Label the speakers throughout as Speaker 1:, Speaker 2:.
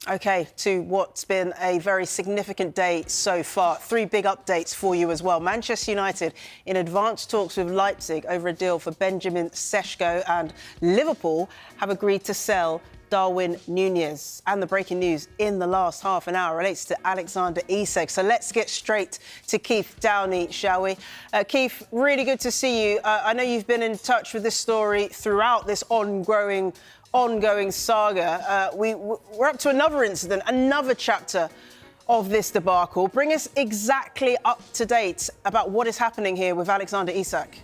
Speaker 1: OK, to what's been a very significant day so far. 3 big updates for you as well. Manchester United in advanced talks with Leipzig over a deal for Benjamin Sesko, and Liverpool have agreed to sell Darwin Núñez. And the breaking news in the last half an hour relates to Alexander Isak. So let's get straight to Keith Downey, shall we? Keith, really good to see you. I know you've been in touch with this story throughout this ongoing saga. We're up to another incident, another chapter of this debacle. Bring us exactly up to date about what is happening here with Alexander Isak.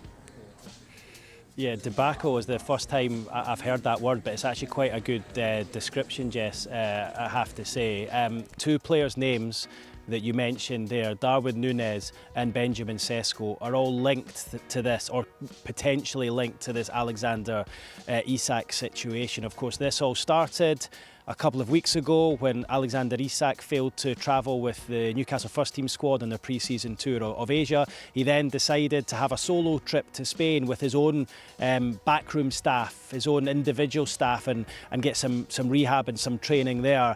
Speaker 2: Yeah, debacle is the first time I've heard that word, but it's actually quite a good description, Jess, I have to say. 2 players' names that you mentioned there, Darwin Núñez and Benjamin Sesko, are all linked to this, or potentially linked to this Alexander Isak situation. Of course, this all started a couple of weeks ago when Alexander Isak failed to travel with the Newcastle first team squad on their pre-season tour of Asia. He then decided to have a solo trip to Spain with his own backroom staff, his own individual staff, and get some rehab and some training there,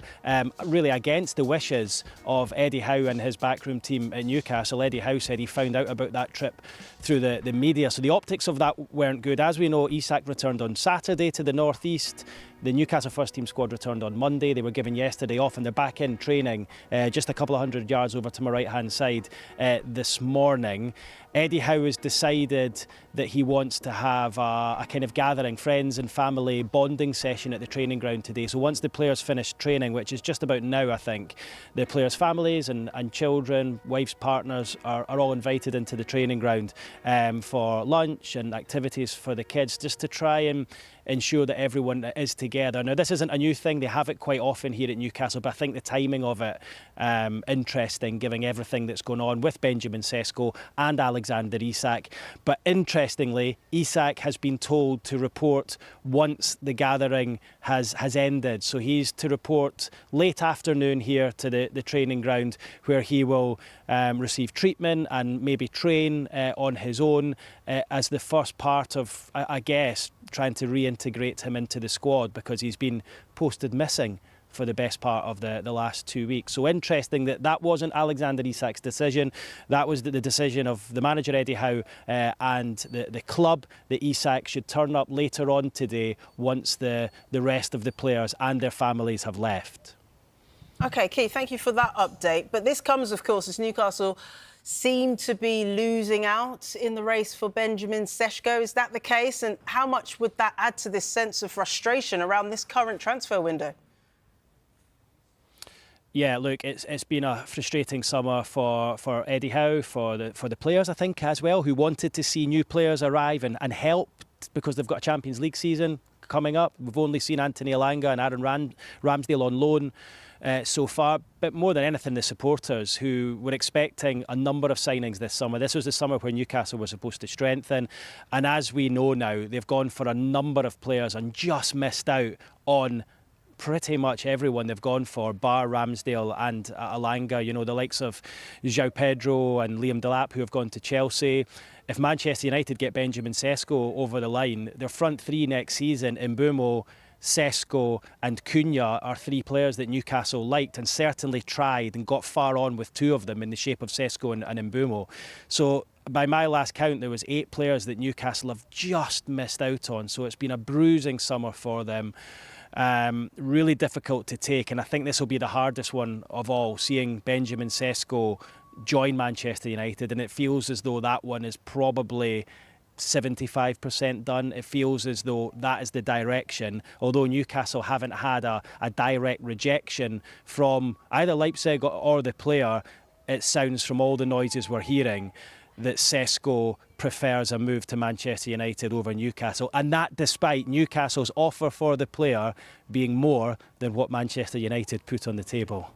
Speaker 2: really against the wishes of Eddie Howe and his backroom team at Newcastle. Eddie Howe said he found out about that trip through the media, so the optics of that weren't good. As we know, Isak returned on Saturday to the northeast. The Newcastle first team squad returned on Monday. They were given yesterday off, and they're back in training just a couple of hundred yards over to my right-hand side this morning. Eddie Howe has decided that he wants to have a kind of gathering, friends and family bonding session at the training ground today. So once the players finish training, which is just about now, I think, the players' families and children, wives, partners are all invited into the training ground for lunch and activities for the kids, just to try and ensure that everyone is together. Now, this isn't a new thing. They have it quite often here at Newcastle, but I think the timing of it interesting, given everything that's going on with Benjamin Sesko and Alexander Isak. But interestingly, Isak has been told to report once the gathering has ended. So he's to report late afternoon here to the training ground, where he will receive treatment and maybe train on his own as the first part of, I guess, trying to reintegrate him into the squad, because he's been posted missing for the best part of the last 2 weeks. So interesting that wasn't Alexander Isak's decision. That was the decision of the manager, Eddie Howe, and the club, that Isak should turn up later on today once the rest of the players and their families have left.
Speaker 1: OK, Keith, thank you for that update. But this comes, of course, as Newcastle seem to be losing out in the race for Benjamin Sesko. Is that the case? And how much would that add to this sense of frustration around this current transfer window?
Speaker 2: Yeah, look, it's been a frustrating summer for Eddie Howe, for the players, I think, as well, who wanted to see new players arrive and help, because they've got a Champions League season coming up. We've only seen Anthony Elanga and Aaron Ramsdale on loan so far, but more than anything, the supporters who were expecting a number of signings this summer. This was the summer where Newcastle was supposed to strengthen, and as we know now, they've gone for a number of players and just missed out on pretty much everyone they've gone for, bar Ramsdale and Elanga. You know, the likes of João Pedro and Liam Delap, who have gone to Chelsea. If Manchester United get Benjamin Sesko over the line, their front 3 next season, Mbeumo, Sesko and Cunha, are 3 players that Newcastle liked and certainly tried and got far on with 2 of them in the shape of Sesko and Mbeumo. So by my last count, there was 8 players that Newcastle have just missed out on. So it's been a bruising summer for them. Really difficult to take, and I think this will be the hardest one of all, seeing Benjamin Sesko join Manchester United, and it feels as though that one is probably 75% done. It feels as though that is the direction, although Newcastle haven't had a direct rejection from either Leipzig or the player. It sounds from all the noises we're hearing that Sesko prefers a move to Manchester United over Newcastle, and that despite Newcastle's offer for the player being more than what Manchester United put on the table.